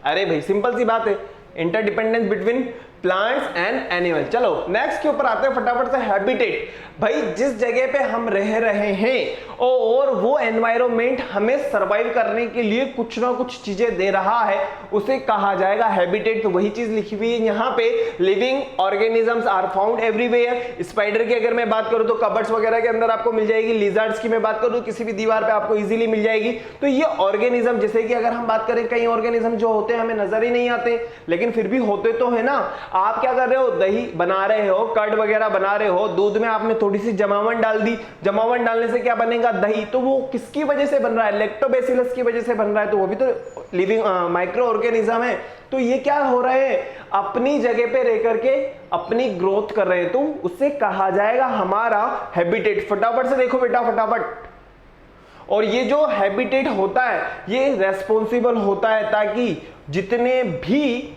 अरे भाई सिंपल सी बात है, interdependence between plants and animal. चलो नेक्स्ट के ऊपर आते हैं फटाफट से, हैबिटेट। भाई जिस जगह पे हम रह रहे हैं और वो एनवायरनमेंट हमें सरवाइव करने के लिए कुछ ना कुछ चीजें दे रहा है, उसे कहा जाएगा हैबिटेट। तो वही चीज लिखी हुई है यहाँ पे, living organisms are found everywhere. Spider की अगर मैं बात करूं तो कबर्ड्स वगैरह के अंदर आपको मिल जाएगी, लिजर्ड्स की मैं बात करूं किसी भी दीवार पे आपको इजीली मिल जाएगी। तो ये ऑर्गेनिज्म, जैसे कि अगर हम बात करें, कई ऑर्गेनिज्म जो होते हैं हमें नजर ही नहीं आते, लेकिन फिर भी होते तो है ना। आप क्या कर रहे हो, दही बना रहे हो, कर्ड वगैरह बना रहे हो, दूध में आपने थोड़ी सी जमावन डाल दी, जमावन डालने से क्या बनेगा, दही। तो वो किसकी वजह से बन रहा है, लैक्टोबैसिलस की वजह से बन रहा है, तो वो भी तो लिविंग माइक्रो ऑर्गेनिज्म है। तो ये क्या हो रहे हैं, अपनी जगह पे रह करके अपनी ग्रोथ कर रहे हैं, तो उससे कहा जाएगा हमारा हैबिटेट। फटाफट से देखो बेटा फटाफट। और ये जो हैबिटेट होता है ये रेस्पॉन्सिबल होता है ताकि जितने भी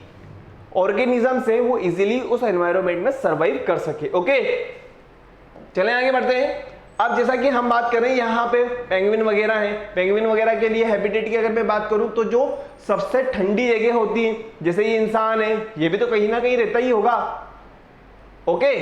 ऑर्गेनिजम्स हैं वो इजीली उस एनवायरनमेंट में सरवाइव कर सके। ओके चलें आगे बढ़ते हैं। अब जैसा कि हम बात करें यहाँ पे पेंगुइन वगैरह हैं, पेंगुइन वगैरह के लिए हैबिटेट की अगर मैं बात करूं तो जो सबसे ठंडी जगह होती है, जैसे ये इंसान है, ये भी तो कहीं ना कहीं रहता ही होगा। Okay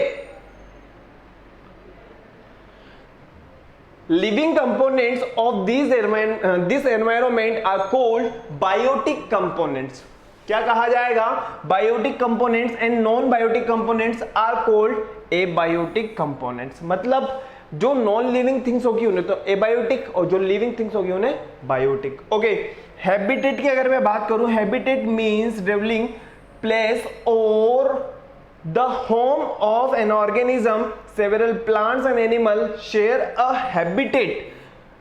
living components of this environment are called biotic components. क्या कहा जाएगा, biotic components and non biotic components are called abiotic components. मतलब जो नॉन लिविंग थिंग्स होगी उन्हें तो एबायोटिक, और जो लिविंग थिंग्स होगी उन्हें बायोटिक। ओके हैबिटेट की अगर मैं बात करूं, हैबिटेट मींस डेवलिंग प्लेस और the home of an organism, several plants and animal share a habitat.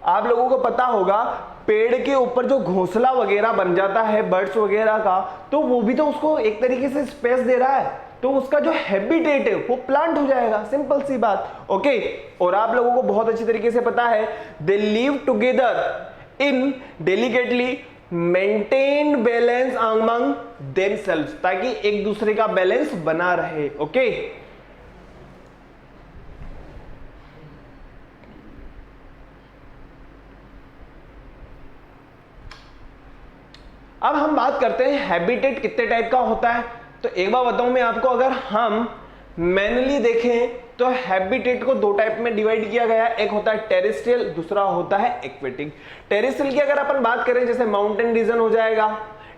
आप लोगों को पता होगा पेड़ के ऊपर जो घोंसला वगैरह बन जाता है बर्ड्स वगैरह का, तो वो भी तो उसको एक तरीके से स्पेस दे रहा है, तो उसका जो हैबिटेट है वो प्लांट हो जाएगा, सिंपल सी बात। ओके, और आप लोगों को बहुत अच्छी तरीके से पता है, they live together in delicately maintain balance among themselves, ताकि एक दूसरे का बैलेंस बना रहे। ओके, अब हम बात करते हैं हैबिटेट कितने टाइप का होता है। तो एक बार बताऊं मैं आपको, अगर हम मैनुअली देखें तो हैबिटेट को दो टाइप में डिवाइड किया गया है, एक होता है टेरेस्ट्रियल, दूसरा होता है एक्वेटिक। टेरेस्ट्रियल की अगर अपन बात करें, जैसे माउंटेन रीजन हो जाएगा,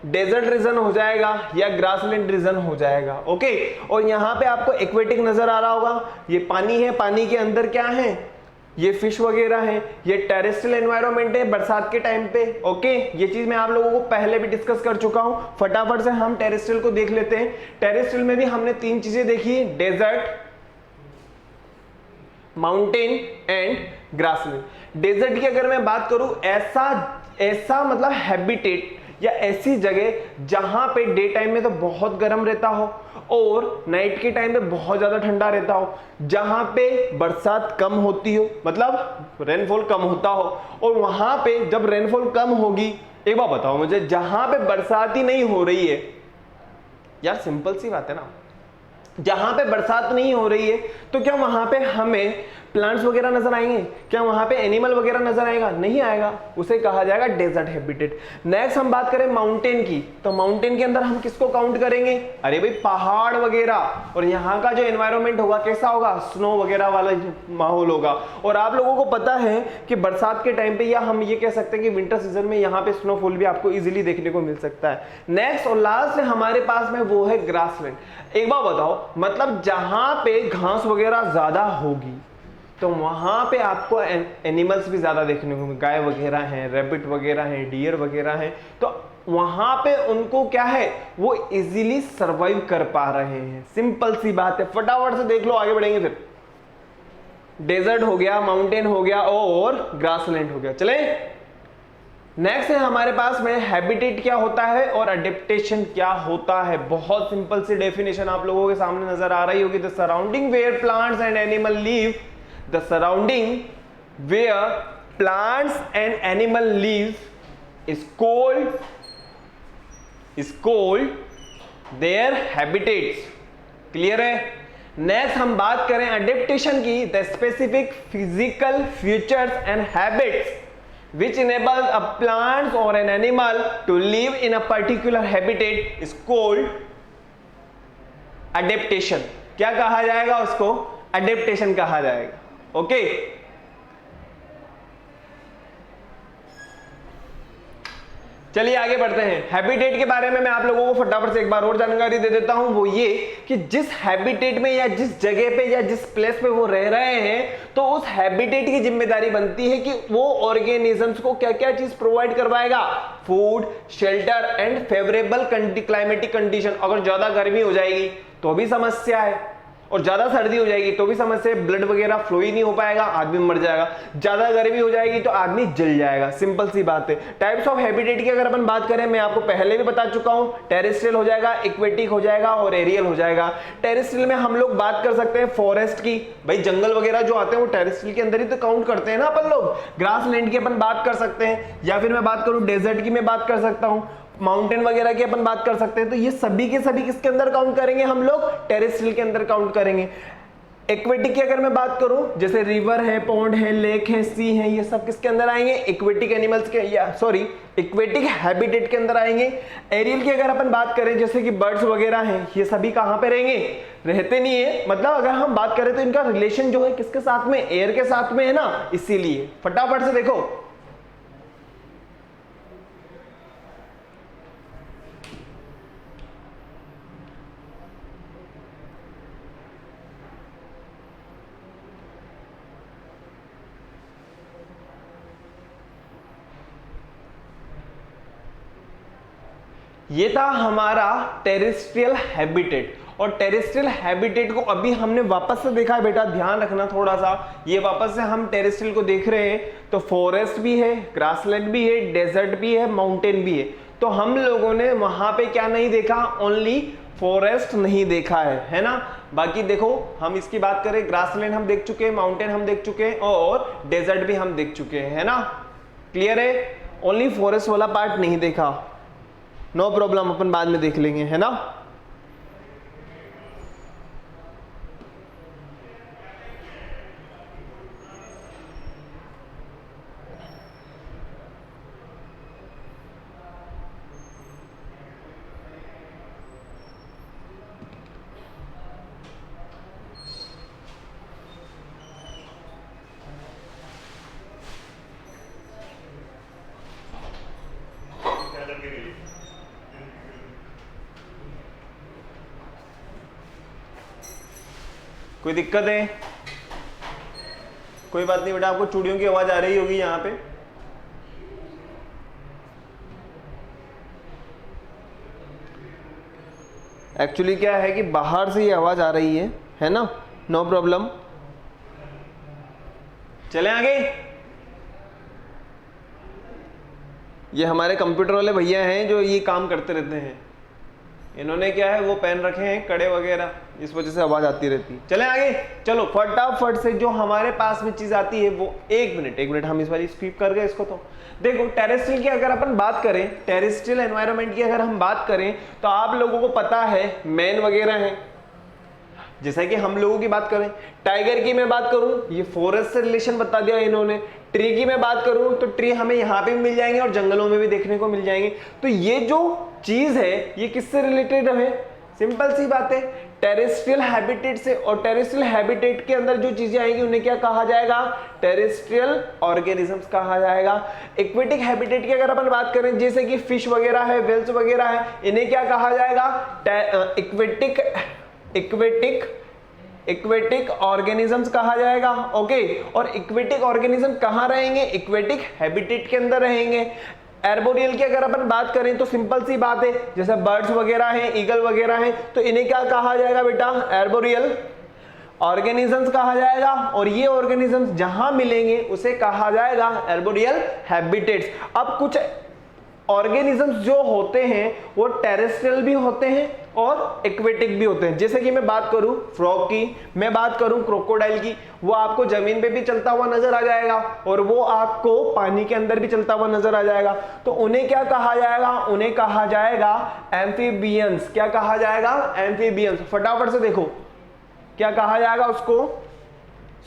डेजर्ट रीजन हो जाएगा, या ग्रासलैंड रीजन हो जाएगा। ओके, और यहां पे आपको एक्वेटिक नजर आ रहा होगा, ये पानी है, पानी के अंदर क्या है, ये फिश वगैरह है, ये टेरेस्ट्रियल एनवायरनमेंट है बरसात के टाइम पे। ओके, ये चीज मैं आप लोगों को पहले भी डिस्कस कर चुका हूं, फटाफट से हम टेरेस्ट्रियल को देख लेते हैं। टेरेस्ट्रियल में भी हमने तीन चीजें देखी, desert, mountain and grassland. Desert की अगर मैं बात करूं, ऐसा मतलब हैबिटेट या ऐसी जगह जहां पे डे टाइम में तो बहुत गर्म रहता हो और नाइट के टाइम पे बहुत ज्यादा ठंडा रहता हो, जहां पे बरसात कम होती हो, मतलब रेनफॉल कम होता हो, और वहां पे जब रेनफॉल कम होगी, एक बार बताओ मुझे, जहां पे बरसात ही नहीं हो रही है, यार सिंपल सी बात है ना, जहां पे बरसात नहीं हो रही है तो क्या वहां पे हमें प्लांट्स वगैरह नजर आएंगे, क्या वहां पे एनिमल वगैरह नजर आएगा, नहीं आएगा, उसे कहा जाएगा डेजर्ट हैबिटेट। नेक्स्ट हम बात करें माउंटेन की, तो माउंटेन के अंदर हम किसको काउंट करेंगे, अरे भाई पहाड़ वगैरह, और यहाँ का जो एनवायरनमेंट होगा कैसा होगा, स्नो वगैरह वाला माहौल होगा। और आप लोगों को पता है कि बरसात के टाइम पे, या हम ये कह सकते हैं कि विंटर सीजन में यहाँ पे स्नोफॉल भी आपको इजिली देखने को मिल सकता है। नेक्स्ट और लास्ट हमारे पास में वो है ग्रासलैंड। एक बार बताओ, मतलब जहां पे घास वगैरह ज्यादा होगी तो वहां पे आपको एनिमल्स भी ज्यादा देखने को, गाय वगैरह हैं, रैबिट वगैरह हैं, डियर वगैरह हैं, तो वहां पे उनको क्या है, वो इजीली सरवाइव कर पा रहे हैं, सिंपल सी बात है। फटाफट से देख लो, आगे बढ़ेंगे फिर। डेजर्ट हो गया, माउंटेन हो गया और ग्रासलैंड हो गया। चले नेक्स्ट है हमारे पास में हैबिटेट क्या होता है और अडेप्टेशन क्या होता है। बहुत सिंपल सी डेफिनेशन आप लोगों के सामने नजर आ रही होगी, the surrounding where plants and animal live, the surrounding where plants and animal live is called their habitats। Clear है। नेक्स्ट हम बात करें अडेप्टेशन की, the specific physical features and habits which enable a plant or an animal to live in a particular habitat is called adaptation। क्या कहा जाएगा उसको, adaptation कहा जाएगा। ओके, चलिए आगे बढ़ते हैं। हैबिटेट के बारे में मैं आप लोगों को फटाफट से एक बार और जानकारी दे देता हूं, वो ये कि जिस हैबिटेट में या जिस जगह पे या जिस प्लेस पे वो रह रहे हैं, तो उस हैबिटेट की जिम्मेदारी बनती है कि वो ऑर्गेनिजम्स को क्या क्या चीज प्रोवाइड करवाएगा, food, shelter and favourable climatic condition. अगर ज्यादा गर्मी हो जाएगी तो भी समस्या है, और ज्यादा सर्दी हो जाएगी तो भी समस्या, ब्लड वगैरह फ्लो ही नहीं हो पाएगा, आदमी मर जाएगा। ज्यादा गर्मी हो जाएगी तो आदमी जल जाएगा, सिंपल सी बात है। टाइप्स ऑफ हैबिटेट की अगर अपन बात करें, मैं आपको पहले भी बता चुका हूं, टेरेस्ट्रियल हो जाएगा, एक्वेटिक हो जाएगा और एरियल हो जाएगा। टेरेस्ट्रियल में हम लोग बात कर सकते हैं फॉरेस्ट की, भाई जंगल वगैरह जो आते हैं वो टेरेस्ट्रियल के अंदर ही तो काउंट करते हैं ना अपन लोग। ग्रासलैंड की अपन बात कर सकते हैं, या फिर मैं बात करूं डेजर्ट की मैं बात कर सकता हूं, माउंटेन वगैरह की अपन बात कर सकते हैं। तो ये सभी के सभी किसके अंदर काउंट करेंगे, हम लोग टेरेस्ट्रियल के अंदर काउंट करेंगे। एक्वेटिक की अगर मैं बात करूं, जैसे रिवर है, पॉन्ड है, लेक है, सी है, ये सब किसके अंदर आएंगे, एक्वेटिक एनिमल्स के, या सॉरी एक्वेटिक हैबिटेट के अंदर आएंगे। एरियल की अगर अपन बात करें, जैसे कि बर्ड्स वगैरह हैं, ये सभी कहां पे रहेंगे, रहते नहीं है, मतलब अगर हम बात करें तो इनका रिलेशन जो है किसके साथ में, एयर के साथ में है ना, इसीलिए फटाफट से देखो। ये था हमारा टेरेस्ट्रियल हैबिटेट। और टेरेस्ट्रियल हैबिटेट को अभी हमने वापस से देखा है बेटा, ध्यान रखना थोड़ा सा, ये वापस से हम टेरेस्ट्रियल को देख रहे हैं तो फॉरेस्ट भी है, ग्रासलैंड भी है, डेजर्ट भी है, माउंटेन भी है। तो हम लोगों ने वहां पे क्या नहीं देखा, ओनली फॉरेस्ट नहीं देखा है ना। बाकी देखो हम इसकी बात करें, ग्रासलैंड हम देख चुके हैं, माउंटेन हम देख चुके हैं और डेजर्ट भी हम देख चुके हैं, है ना। क्लियर है, ओनली फॉरेस्ट वाला पार्ट नहीं देखा, नो प्रॉब्लम, अपन बाद में देख लेंगे, है ना। कोई दिक्कत है? कोई बात नहीं बेटा, आपको चूड़ियों की आवाज आ रही होगी यहाँ पे। एक्चुअली क्या है कि बाहर से ये आवाज आ रही है ना, नो प्रॉब्लम। चले आगे। ये हमारे कंप्यूटर वाले भैया हैं जो ये काम करते रहते हैं, इन्होंने क्या है वो पेन रखे हैं कड़े वगैरह, इस वजह से आवाज आती रहती है। चले आगे, चलो फटाफट से जो हमारे पास में चीज आती है वो एक मिनट हम इस बार स्किप कर गए इसको। तो देखो टेरेस्ट्रियल की अगर अपन बात करें, टेरेस्ट्रियल एनवायरनमेंट की अगर हम बात करें तो आप लोगों को पता है मैन वगैरह है। जैसा कि हम लोगों की बात करें, टाइगर की मैं बात करूं, ये फॉरेस्ट से रिलेशन बता दिया इन्होंने। ट्री की मैं बात करूं तो ट्री हमें यहाँ पे भी मिल जाएंगे और जंगलों में भी देखने को मिल जाएंगे। तो ये जो चीज है ये किससे रिलेटेड है? सिंपल सी बात है, टेरेस्ट्रियल हैबिटेट से। और टेरेस्ट्रियल हैबिटेट के अंदर जो चीजें आएंगी उन्हें क्या कहा जाएगा? टेरेस्ट्रियल ऑर्गेनिजम्स कहा जाएगा। एक्वेटिक हैबिटेट की अगर अपन बात करें, जैसे कि फिश वगैरह है, वेल्स वगैरह है, इन्हें क्या कहा जाएगा? इक्वेटिक ऑर्गेनिजम्स कहा जाएगा। ओके, और इक्वेटिक ऑर्गेनिज्म कहां रहेंगे? इक्वेटिक हैबिटेट के अंदर रहेंगे। एर्बोरियल की अगर अपन बात करें तो सिंपल सी बात है, जैसे बर्ड्स वगैरह हैं, ईगल वगैरह हैं, तो इन्हें क्या कहा जाएगा बेटा? एर्बोरियल ऑर्गेनिजम्स कहा जाएगा। और ये ऑर्गेनिजम्स जहां मिलेंगे उसे कहा जाएगा एर्बोरियल हैबिटेट्स। अब कुछ ऑर्गेनिजम्स जो होते हैं वो टेरेस्ट्रियल भी होते हैं और एक्वेटिक भी होते हैं। जैसे कि मैं बात करूं फ्रॉग की, मैं बात करूं क्रोकोडाइल की, वो आपको जमीन पे भी चलता हुआ नजर आ जाएगा और वो आपको पानी के अंदर भी चलता हुआ नजर आ जाएगा। तो उन्हें क्या कहा जाएगा? उन्हें कहा जाएगा एम्फीबियंस। क्या कहा जाएगा? एम्फीबियंस। फटाफट से देखो क्या कहा जाएगा उसको,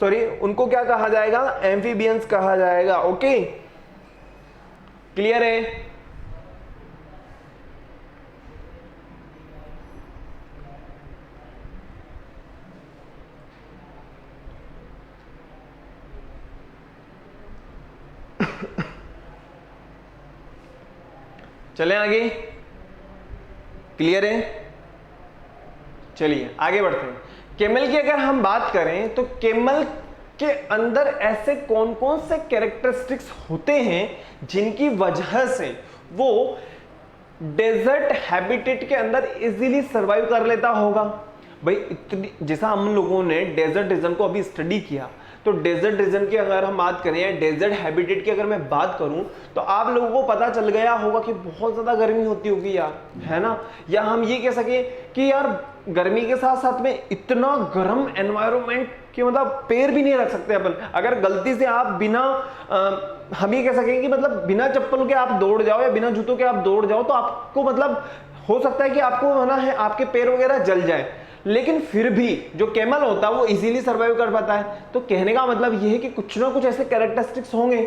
सॉरी उनको क्या कहा जाएगा? एम्फीबियंस कहा जाएगा। ओके, क्लियर है? चलें आगे, क्लियर है? चलिए आगे बढ़ते हैं। केमल की अगर हम बात करें तो केमल के अंदर ऐसे कौन कौन से कैरेक्टरिस्टिक्स होते हैं जिनकी वजह से वो डेजर्ट हैबिटेट के अंदर इजीली सरवाइव कर लेता होगा। भाई इतनी, जैसा हम लोगों ने डेजर्ट रीजन को अभी स्टडी किया, तो डेजर्ट रीजन की अगर हम बात करें या डेजर्ट हैबिटेट की अगर मैं बात करूं तो आप लोगों को पता चल गया होगा कि बहुत ज्यादा गर्मी होती होगी यार, है ना। या हम ये कह सके कि यार गर्मी के साथ साथ में इतना गर्म एनवायरनमेंट कि मतलब पैर भी नहीं रख सकते अपन। अगर गलती से आप बिना हम ये कह सकें कि मतलब बिना चप्पल के आप दौड़ जाओ या बिना जूतों के आप दौड़ जाओ तो आपको मतलब हो सकता है कि आपको होना है आपके पैर वगैरह जल जाए, लेकिन फिर भी जो कैमल होता है वो इजीली सर्वाइव कर पाता है। तो कहने का मतलब ये है कि कुछ ना कुछ ऐसे कैरेक्टरिस्टिक्स होंगे।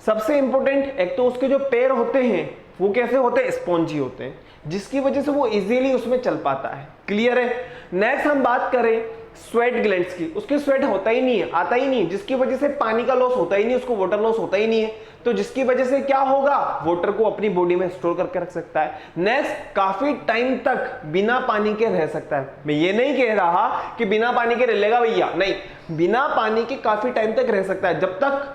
सबसे इंपॉर्टेंट एक तो उसके जो पैर होते हैं वो कैसे होते हैं? स्पॉन्जी होते हैं, जिसकी वजह से वो इजीली उसमें चल पाता है। क्लियर है? नेक्स्ट हम बात करें स्वेट ग्लैंड्स की, उसकी स्वेट होता ही नहीं है, आता ही नहीं है, जिसकी वजह से पानी का लॉस होता ही नहीं, उसको वाटर लॉस होता ही नहीं है। तो जिसकी वजह से क्या होगा? वाटर को अपनी बॉडी में स्टोर करके रख सकता है। नेक्स्ट, काफी टाइम तक बिना पानी के रह सकता है। मैं ये नहीं कह रहा कि बिना पानी के रह लेगा भैया, नहीं, बिना पानी के काफी टाइम तक रह सकता है, जब तक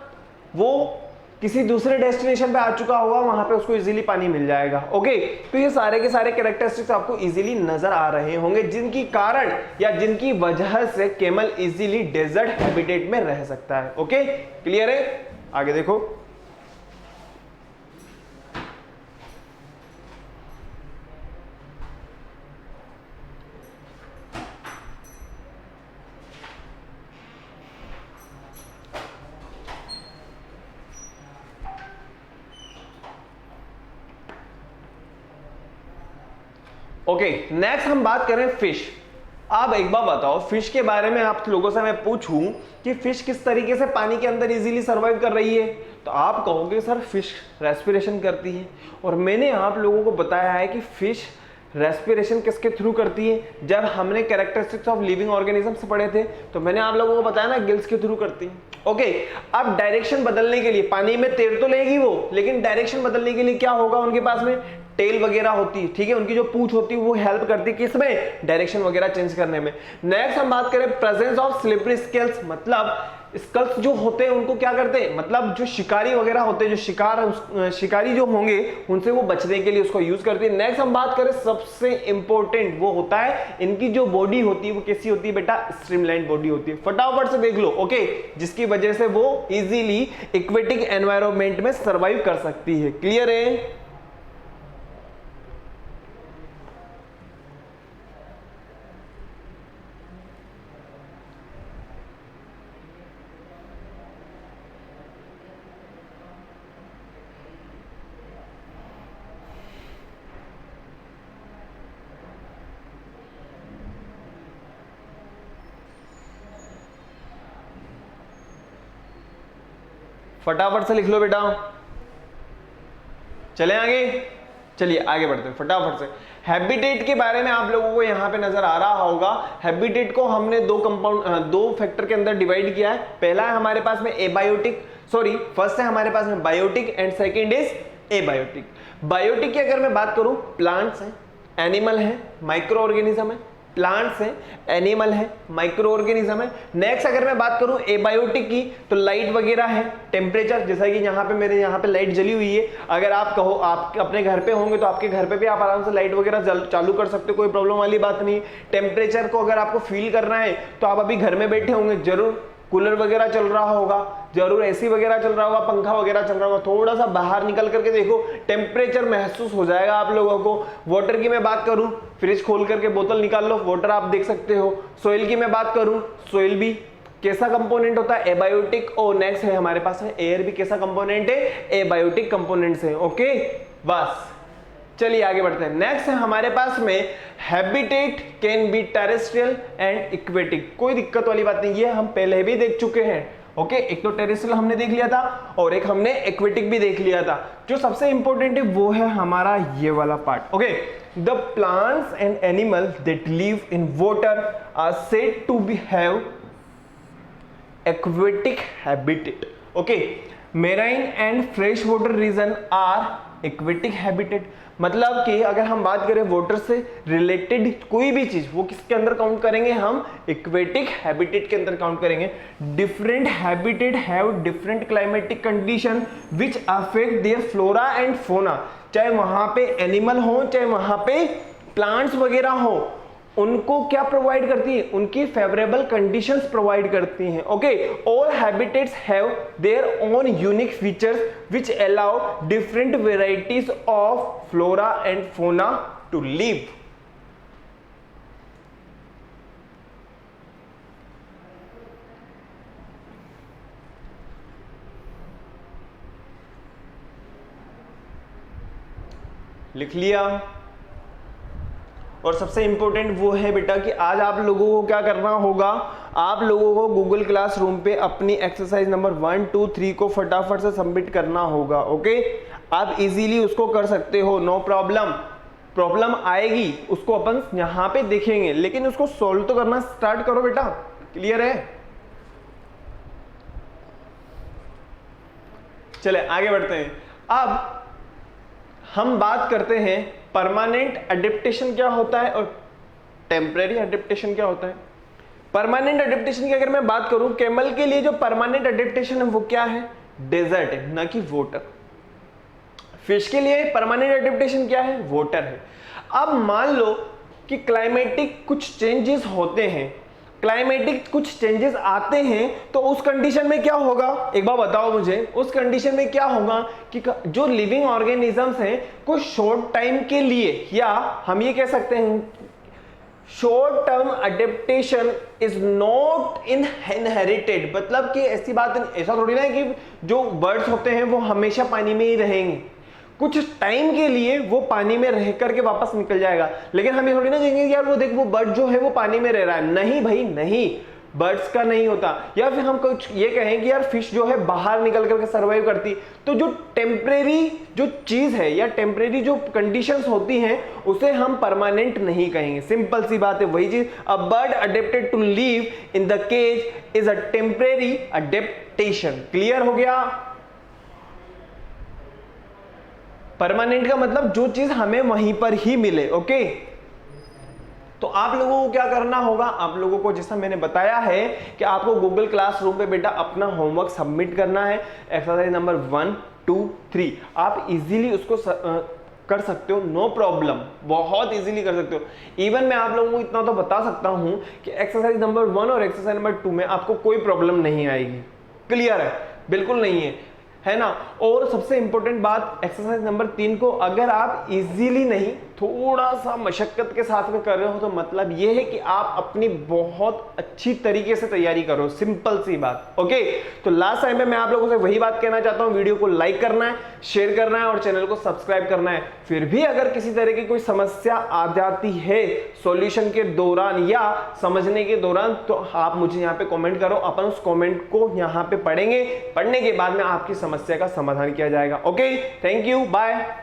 वो किसी दूसरे डेस्टिनेशन पे आ चुका होगा, वहां पे उसको इजीली पानी मिल जाएगा। ओके, तो ये सारे के सारे कैरेक्टरिस्टिक्स आपको इजीली नजर आ रहे होंगे, जिनकी कारण या जिनकी वजह से कैमल इजीली डेजर्ट हैबिटेट में रह सकता है। ओके, क्लियर है? आगे देखो। ओके, नेक्स्ट हम बात करें फिश। आप एक बार बताओ, फिश के बारे में आप लोगों से मैं पूछूं कि फिश किस तरीके से पानी के अंदर इजीली सर्वाइव कर रही है, तो आप कहोगे सर फिश रेस्पिरेशन करती है। और मैंने आप लोगों को बताया है कि फिश रेस्पिरेशन किसके थ्रू करती है। जब हमने कैरेक्टरिस्टिक्स ऑफ लिविंग ऑर्गेनिजम्स पढ़े थे तो मैंने आप लोगों को बताया ना, गिल्स के थ्रू करती है। ओके, अब डायरेक्शन बदलने के लिए, पानी में तैर तो लेगी वो, लेकिन डायरेक्शन बदलने के लिए क्या होगा उनके पास में, टेल वगैरह होती है, ठीक है, उनकी जो पूंछ होती है वो हेल्प करती है किसमें, डायरेक्शन वगैरह चेंज करने में। नेक्स्ट हम बात करें प्रेजेंस ऑफ स्लिपरी स्केल्स, मतलब स्कल्स जो होते हैं उनको क्या करते हैं, मतलब जो शिकारी वगैरह होते हैं, जो शिकारी जो होंगे उनसे वो बचने के लिए उसको यूज करते हैं। नेक्स्ट हम बात करें सबसे इंपॉर्टेंट, वो होता है इनकी जो बॉडी होती है वो कैसी होती है बेटा, स्ट्रीमलाइन बॉडी होती है। फटाफट से देख लो। ओके, जिसकी वजह से वो इजीली एक्वेटिक एनवायरनमेंट में सर्वाइव कर सकती है। क्लियर है? फटाफट से लिख लो बेटा। चले आगे, चलिए आगे बढ़ते हैं फटाफट से। हैबिटेट के बारे में आप लोगों को यहां पे नजर आ रहा होगा। हैबिटेट को हमने दो फैक्टर के अंदर डिवाइड किया है। पहला है हमारे पास में एबायोटिक, सॉरी फर्स्ट है हमारे पास में biotic and second is abiotic. Biotic की अगर मैं बात करूं, प्लांट्स हैं, एनिमल है, माइक्रो ऑर्गेनिज्म है, प्लांट्स हैं, एनिमल है, माइक्रो ऑर्गेनिज्म है। नेक्स्ट अगर मैं बात करूं एबायोटिक की, तो लाइट वगैरह है, टेम्परेचर, जैसा कि यहाँ पे मेरे यहाँ पे लाइट जली हुई है। अगर आप कहो आप अपने घर पे होंगे तो आपके घर पे भी आप आराम से लाइट वगैरह चालू कर सकते हो, कोई प्रॉब्लम वाली बात नहीं। टेम्परेचर को अगर आपको फील करना है तो आप अभी घर में बैठे होंगे, जरूर कूलर वगैरह चल रहा होगा, जरूर एसी वगैरह चल रहा होगा, पंखा वगैरह चल रहा होगा, थोड़ा सा बाहर निकल करके देखो, टेम्परेचर महसूस हो जाएगा आप लोगों को। वाटर की मैं बात करूं, फ्रिज खोल करके बोतल निकाल लो, वाटर आप देख सकते हो। सॉइल की मैं बात करूं, सॉइल भी कैसा कंपोनेंट होता है, एबायोटिक। और नेक्स्ट है हमारे पास है एयर भी कैसा कंपोनेंट है, एबायोटिक कंपोनेंट्स है। ओके, बस चलिए आगे बढ़ते हैं। नेक्स्ट है हमारे पास में habitat can be terrestrial and aquatic. कोई दिक्कत वाली बात नहीं, ये हम पहले भी देख चुके हैं। ओके, एक तो टेरेस्ट्रियल हमने देख लिया था और एक हमने एक्वेटिक भी देख लिया था। जो सबसे इंपॉर्टेंट है वो है हमारा ये वाला part. Okay, the plants and animal that live in water are said to be have aquatic habitat. Okay, marine and fresh water region are aquatic habitat. मतलब कि अगर हम बात करें वाटर से रिलेटेड कोई भी चीज, वो किसके अंदर काउंट करेंगे हम, एक्वेटिक हैबिटेट के अंदर काउंट करेंगे। Different habitat have different climatic condition which affect there flora and फोना। चाहे वहां पे एनिमल हो, चाहे वहां पे प्लांट्स वगैरह हो, उनको क्या प्रोवाइड करती है, उनकी फेवरेबल कंडीशंस प्रोवाइड करती हैं। Okay, all habitats have their own unique features which allow different varieties of flora and fauna to live. लिख लिया। और सबसे इंपॉर्टेंट वो है बेटा कि आज आप लोगों को क्या करना होगा, आप लोगों को गूगल क्लासरूम पे अपनी एक्सरसाइज नंबर 1, 2, 3 को फटाफट से सबमिट करना होगा। ओके, आप इजीली उसको कर सकते हो, नो प्रॉब्लम। प्रॉब्लम आएगी उसको अपन यहां पे देखेंगे, लेकिन उसको सॉल्व तो करना स्टार्ट करो बेटा। क्लियर है? चले आगे बढ़ते हैं। अब हम बात करते हैं परमानेंट अडेप्टेशन क्या होता है और टेम्परेरी अडेप्टेशन क्या होता है। परमानेंट अडेप्टेशन की अगर मैं बात करूं, कैमल के लिए जो परमानेंट अडेप्टेशन है वो क्या है, डेजर्ट है, ना कि वाटर। फिश के लिए परमानेंट एडेप्टेशन क्या है? वाटर है। अब मान लो कि क्लाइमेटिक कुछ चेंजेस होते हैं, क्लाइमेटिक कुछ चेंजेस आते हैं, तो उस कंडीशन में क्या होगा? एक बार बताओ मुझे, उस कंडीशन में क्या होगा कि जो लिविंग ऑर्गेनिजम्स हैं कुछ शॉर्ट टाइम के लिए, या हम ये कह सकते हैं short term adaptation is not inherited. मतलब कि ऐसी बात, ऐसा थोड़ी ना है कि जो बर्ड्स होते हैं वो हमेशा पानी में ही रहेंगे, कुछ टाइम के लिए वो पानी में रह करके वापस निकल जाएगा। लेकिन हम ये थोड़ी ना कहेंगे यार वो देख वो बर्ड जो है वो पानी में रह रहा है। नहीं भाई नहीं, बर्ड्स का नहीं होता। या फिर हम कुछ ये कहेंगे यार फिश जो है बाहर निकल करके सर्वाइव करती, तो जो टेम्परेरी जो चीज है या टेम्परेरी जो कंडीशंस होती हैं उसे हम परमानेंट नहीं कहेंगे। सिंपल सी बात है, वही चीज। A bird adapted to live in the cage is a temporary adaptation. Clear हो गया? परमानेंट का मतलब जो चीज हमें वहीं पर ही मिले। ओके, तो आप लोगों को क्या करना होगा? आप लोगों को जैसा मैंने बताया है कि आपको गूगल क्लासरूम पे बेटा अपना होमवर्क सबमिट करना है, एक्सरसाइज नंबर 1, 2, 3। आप इजीली उसको कर सकते हो, नो प्रॉब्लम, बहुत इजीली कर सकते हो। इवन मैं आप लोगों को इतना तो बता सकता हूं कि एक्सरसाइज नंबर 1 और एक्सरसाइज नंबर 2 में आपको कोई प्रॉब्लम नहीं आएगी। क्लियर है? बिल्कुल नहीं है ना। और सबसे इंपॉर्टेंट बात, एक्सरसाइज नंबर 3 को अगर आप इजीली नहीं थोड़ा सा मशक्कत के साथ में कर रहे हो तो मतलब ये है कि आप अपनी बहुत अच्छी तरीके से तैयारी करो। सिंपल सी बात। ओके, तो लास्ट टाइम में मैं आप लोगों से वही बात कहना चाहता हूं, वीडियो को लाइक करना है, शेयर करना है और चैनल को सब्सक्राइब करना है। फिर भी अगर किसी तरह की कोई समस्या आ जाती है सॉल्यूशन के दौरान या समझने के दौरान, तो आप मुझे यहाँ पे कॉमेंट करो, अपन उस कॉमेंट को यहाँ पे पढ़ेंगे, पढ़ने के बाद में आपकी समस्या का समाधान किया जाएगा। Okay, thank you, bye.